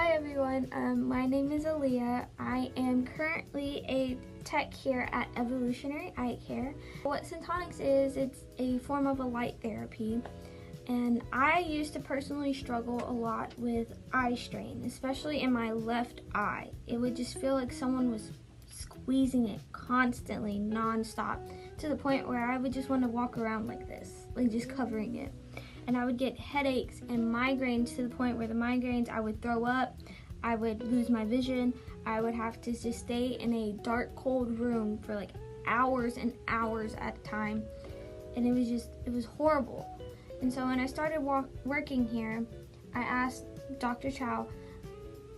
Hi everyone, my name is Aliyah. I am currently a tech here at Evolutionary Eye Care. What Syntonics is, it's a form of a light therapy. And I used to personally struggle a lot with eye strain, especially in my left eye. It would just feel like someone was squeezing it constantly, non-stop, to the point where I would just want to walk around like this, like just covering it. And I would get headaches and migraines to the point where the migraines, I would throw up, I would lose my vision, I would have to just stay in a dark, cold room for like hours and hours at a time. And it was horrible. And so when I started working here, I asked Dr. Chow,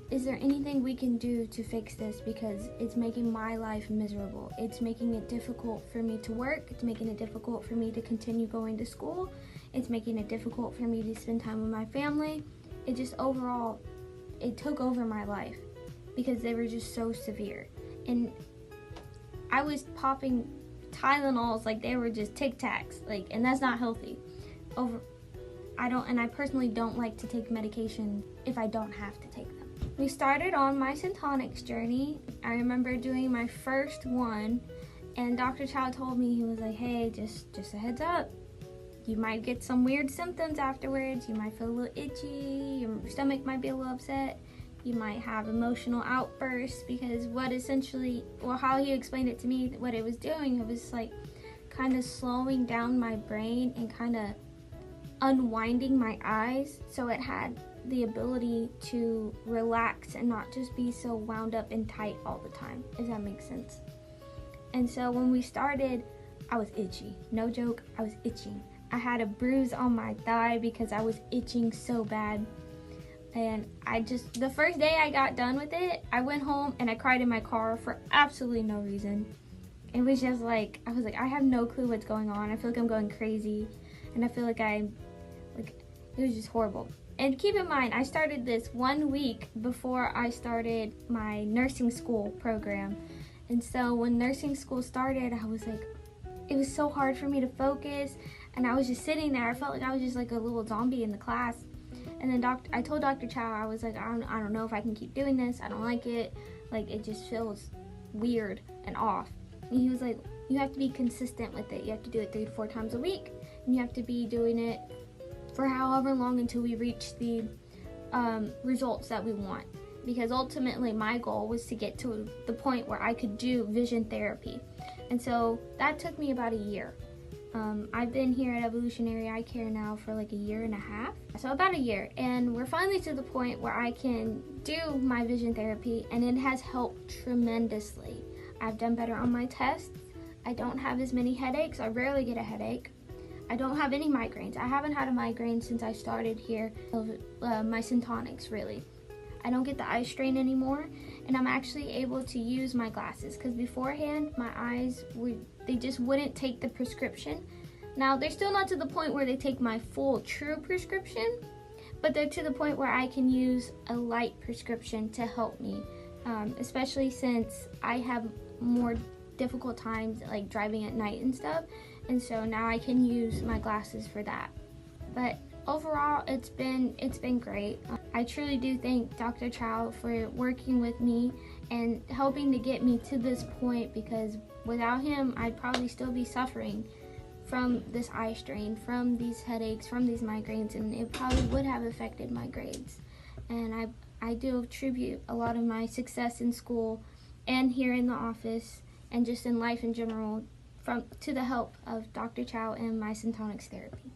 is there anything we can do to fix this? Because it's making my life miserable. It's making it difficult for me to work. It's making it difficult for me to continue going to school. It's making it difficult for me to spend time with my family. It just overall, it took over my life because they were just so severe. And I was popping Tylenols like they were just Tic Tacs, and that's not healthy. I personally don't like to take medication if I don't have to take them. We started on my Syntonics journey. I remember doing my first one, and Dr. Chow told me, he was like, hey, just a heads up. You might get some weird symptoms afterwards. You might feel a little itchy. Your stomach might be a little upset. You might have emotional outbursts because how he explained it to me, what it was doing, it was like kind of slowing down my brain and kind of unwinding my eyes so it had the ability to relax and not just be so wound up and tight all the time, if that makes sense. And so when we started, I was itchy. No joke, I was itching. I had a bruise on my thigh because I was itching so bad. And the first day I got done with it, I went home and I cried in my car for absolutely no reason. It was just I was like, I have no clue what's going on. I feel like I'm going crazy. And I feel like it was just horrible. And keep in mind, I started this 1 week before I started my nursing school program. And so when nursing school started, I was like, it was so hard for me to focus. And I was just sitting there. I felt like I was just like a little zombie in the class. And then I told Dr. Chow, I was like, I don't know if I can keep doing this. I don't like it. It just feels weird and off. And he was like, you have to be consistent with it. You have to do it 3 to 4 times a week. And you have to be doing it for however long until we reach the results that we want. Because ultimately my goal was to get to the point where I could do vision therapy. And so that took me about a year. I've been here at Evolutionary Eye Care now for like 1.5 years. So about a year. And we're finally to the point where I can do my vision therapy, and it has helped tremendously. I've done better on my tests. I don't have as many headaches. I rarely get a headache. I don't have any migraines. I haven't had a migraine since I started here, my Syntonics, really. I don't get the eye strain anymore, and I'm actually able to use my glasses because beforehand, my eyes, they just wouldn't take the prescription. Now, they're still not to the point where they take my full true prescription, but they're to the point where I can use a light prescription to help me, especially since I have more difficult times driving at night and stuff. And so now I can use my glasses for that. But overall, it's been great. I truly do thank Dr. Chow for working with me and helping to get me to this point, because without him, I'd probably still be suffering from this eye strain, from these headaches, from these migraines, and it probably would have affected my grades. And I do attribute a lot of my success in school and here in the office and just in life in general to the help of Dr. Chow and my Syntonics therapy.